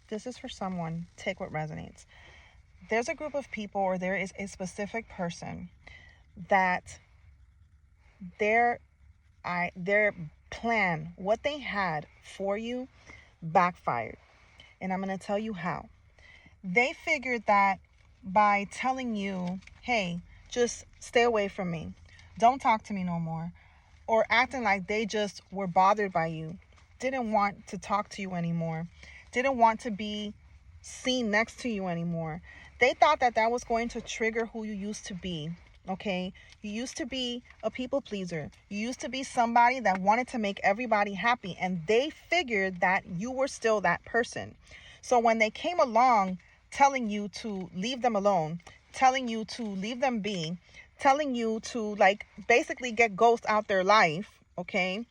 This is for someone. Take what resonates. There's a group of people, or there is a specific person that their plan, what they had for you, backfired. And I'm going to tell you how. They figured that by telling you, hey, just stay away from me, don't talk to me no more, or acting like they just were bothered by you, didn't want to talk to you anymore, didn't want to be seen next to you anymore. They thought that that was going to trigger who you used to be. Okay, you used to be a people pleaser. You used to be somebody that wanted to make everybody happy, and they figured that you were still that person. So when they came along telling you to leave them alone, telling you to leave them be, telling you to like basically get ghosts out their life, okay,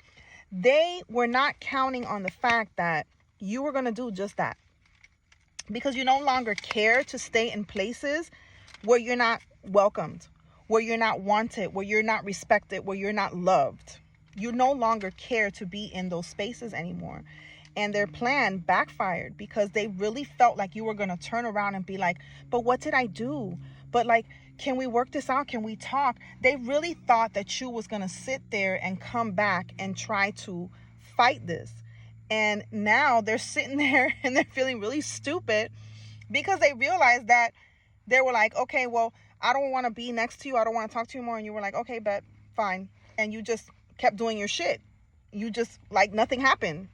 they were not counting on the fact that you were going to do just that, because you no longer care to stay in places where you're not welcomed, where you're not wanted, where you're not respected, where you're not loved. You no longer care to be in those spaces anymore. And their plan backfired because they really felt like you were going to turn around and be like, but what did I do? But like, can we work this out? Can we talk? They really thought that you was going to sit there and come back and try to fight this. And now they're sitting there and they're feeling really stupid because they realized that they were like, okay, well, I don't want to be next to you. I don't want to talk to you more. And you were like, okay, bet, fine. And you just kept doing your shit. You just like nothing happened,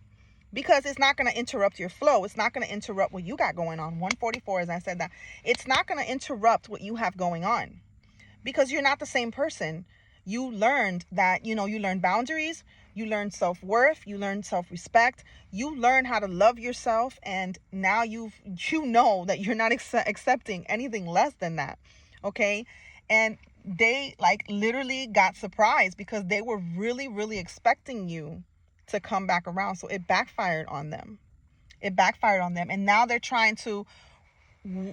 because it's not going to interrupt your flow. It's not going to interrupt what you got going on. 144, as I said that, it's not going to interrupt what you have going on, because you're not the same person. You learned that, you learned boundaries, you learned self-worth, you learned self-respect, you learn how to love yourself. And now you know that you're not accepting anything less than that. Okay. And they like literally got surprised because they were really, really expecting you to come back around. So it backfired on them. And now they're trying to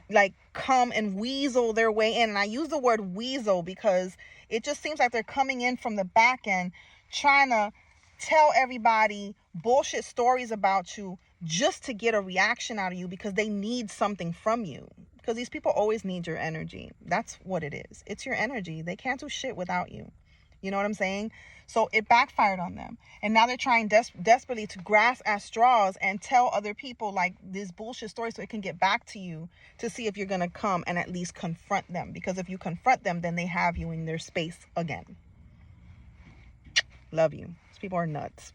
like come and weasel their way in. And I use the word weasel because it just seems like they're coming in from the back end, trying to tell everybody bullshit stories about you just to get a reaction out of you, because they need something from you. Because these people always need your energy. That's what it is. It's your energy. They can't do shit without you. You know what I'm saying? So it backfired on them. And now they're trying desperately to grasp at straws and tell other people like this bullshit story so it can get back to you, to see if you're going to come and at least confront them. Because if you confront them, then they have you in their space again. Love you. These people are nuts.